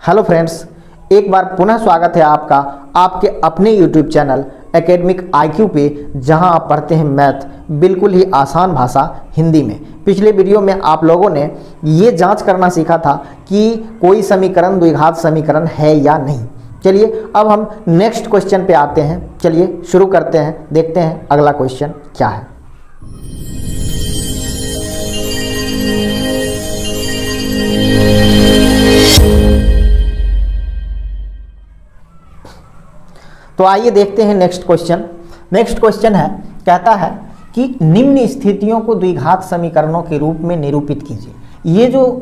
Hello friends, एक बार पुनः स्वागत है आपका आपके अपने यूट्यूब चैनल एकेडमिक IQ पे, जहां आप पढ़ते हैं मैथ बिल्कुल ही आसान भाषा हिंदी में। पिछले वीडियो में आप लोगों ने ये जांच करना सीखा था कि कोई समीकरण द्विघात समीकरण है या नहीं। चलिए अब हम नेक्स्ट क्वेश्चन पे आते हैं। चलिए शुरू करते हैं, देखते हैं अगला क्वेश्चन क्या है। तो आइए देखते हैं नेक्स्ट क्वेश्चन। नेक्स्ट क्वेश्चन है, कहता है कि निम्न स्थितियों को द्विघात समीकरणों के रूप में निरूपित कीजिए। ये जो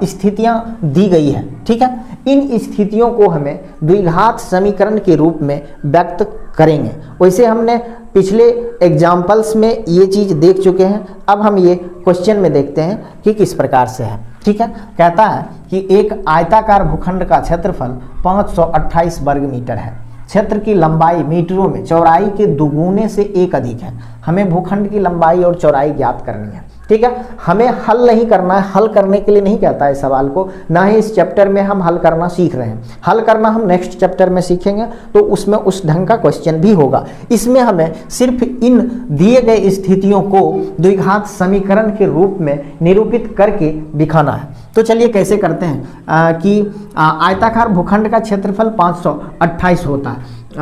स्थितियां दी गई है, ठीक है, इन स्थितियों को हमें द्विघात समीकरण के रूप में व्यक्त करेंगे। वैसे हमने पिछले एग्जाम्पल्स में ये चीज़ देख चुके हैं। अब हम ये क्वेश्चन में देखते हैं कि किस प्रकार से है। ठीक है, कहता है कि एक आयताकार भूखंड का क्षेत्रफल 528 वर्ग मीटर है। क्षेत्र की लंबाई मीटरों में चौड़ाई के दुगुने से एक अधिक है। हमें भूखंड की लंबाई और चौड़ाई ज्ञात करनी है। ठीक है, हमें हल नहीं करना है, हल करने के लिए नहीं कहता है सवाल को, ना ही इस चैप्टर में हम हल करना सीख रहे हैं। हल करना हम नेक्स्ट चैप्टर में सीखेंगे, तो उसमें उस ढंग का क्वेश्चन भी होगा। इसमें हमें सिर्फ इन दिए गए स्थितियों को द्विघात समीकरण के रूप में निरूपित करके दिखाना है। तो चलिए कैसे करते हैं कि आयताकार भूखंड का क्षेत्रफल 528 होता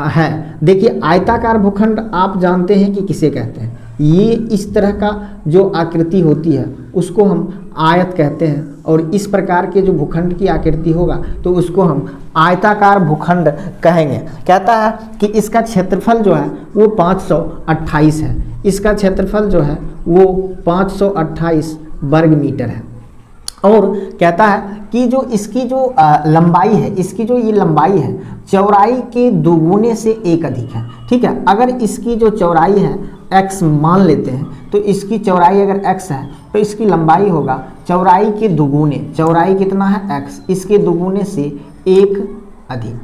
है। देखिए आयताकार भूखंड आप जानते हैं कि किसे कहते हैं। ये इस तरह का जो आकृति होती है उसको हम आयत कहते हैं, और इस प्रकार के जो भूखंड की आकृति होगा तो उसको हम आयताकार भूखंड कहेंगे। कहता है कि इसका क्षेत्रफल जो है वो 528 है। इसका क्षेत्रफल जो है वो 528 वर्ग मीटर है। और कहता है कि जो इसकी जो लंबाई है, इसकी जो ये लंबाई है चौड़ाई के दुगुने से एक अधिक है। ठीक है, अगर इसकी जो चौड़ाई है x मान लेते हैं, तो इसकी चौड़ाई अगर x है तो इसकी लंबाई होगा चौड़ाई के दुगुने। चौड़ाई कितना है x, इसके दुगुने से एक अधिक।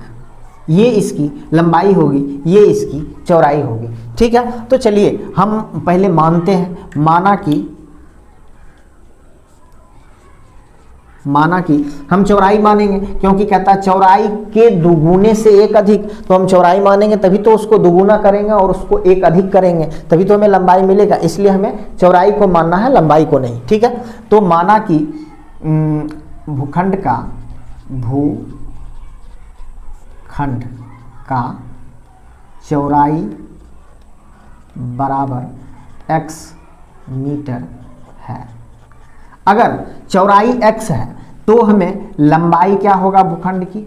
ये इसकी लंबाई होगी, ये इसकी चौड़ाई होगी। ठीक है, तो चलिए हम पहले मानते हैं। माना कि हम चौड़ाई मानेंगे, क्योंकि कहता है चौड़ाई के दुगुने से एक अधिक, तो हम चौड़ाई मानेंगे तभी तो उसको दुगुना करेंगे और उसको एक अधिक करेंगे, तभी तो हमें लंबाई मिलेगा। इसलिए हमें चौड़ाई को मानना है, लंबाई को नहीं। ठीक है, तो माना कि भूखंड का चौड़ाई बराबर x मीटर है। अगर चौड़ाई x है तो हमें लंबाई क्या होगा भूखंड की?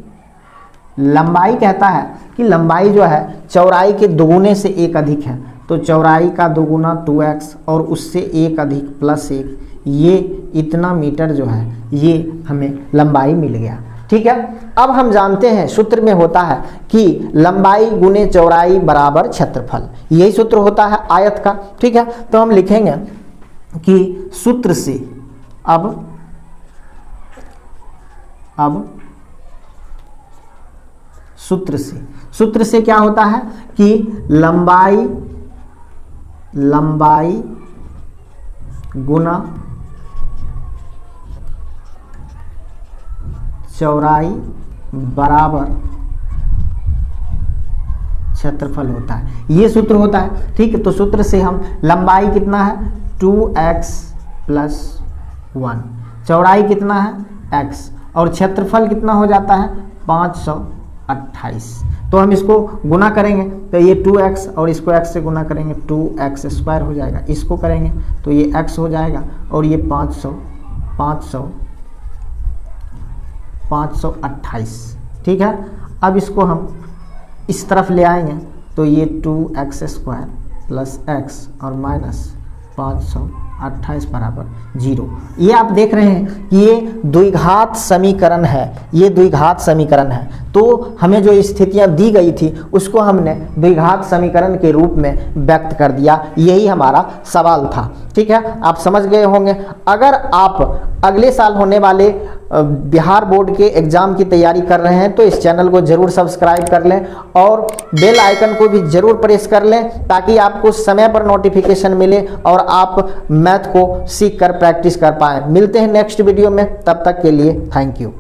लंबाई कहता है कि लंबाई जो है चौड़ाई के दुगुने से एक अधिक है, तो चौड़ाई का दुगुना 2x और उससे एक अधिक प्लस 1, ये इतना मीटर जो है ये हमें लंबाई मिल गया। ठीक है, अब हम जानते हैं सूत्र में होता है कि लंबाई गुने चौड़ाई बराबर क्षेत्रफल, यही सूत्र होता है आयत का। ठीक है, तो हम लिखेंगे कि सूत्र से अब सूत्र से क्या होता है कि लंबाई गुना चौड़ाई बराबर क्षेत्रफल होता है, ये सूत्र होता है। ठीक है, तो सूत्र से हम लंबाई कितना है 2x प्लस 1, चौड़ाई कितना है x, और क्षेत्रफल कितना हो जाता है 528। तो हम इसको गुना करेंगे तो ये 2x और इसको x से गुना करेंगे 2x स्क्वायर हो जाएगा। इसको करेंगे तो ये x हो जाएगा और ये 528। ठीक है, अब इसको हम इस तरफ ले आएंगे तो ये 2x स्क्वायर प्लस x और माइनस 528 बराबर 0। ये आप देख रहे हैं कि ये द्विघात समीकरण है, ये द्विघात समीकरण है। तो हमें जो स्थितियां दी गई थी उसको हमने द्विघात समीकरण के रूप में व्यक्त कर दिया, यही हमारा सवाल था। ठीक है, आप समझ गए होंगे। अगर आप अगले साल होने वाले बिहार बोर्ड के एग्जाम की तैयारी कर रहे हैं तो इस चैनल को जरूर सब्सक्राइब कर लें और बेल आइकन को भी जरूर प्रेस कर लें, ताकि आपको समय पर नोटिफिकेशन मिले और आप मैथ को सीख कर प्रैक्टिस कर पाएं। मिलते हैं नेक्स्ट वीडियो में, तब तक के लिए थैंक यू।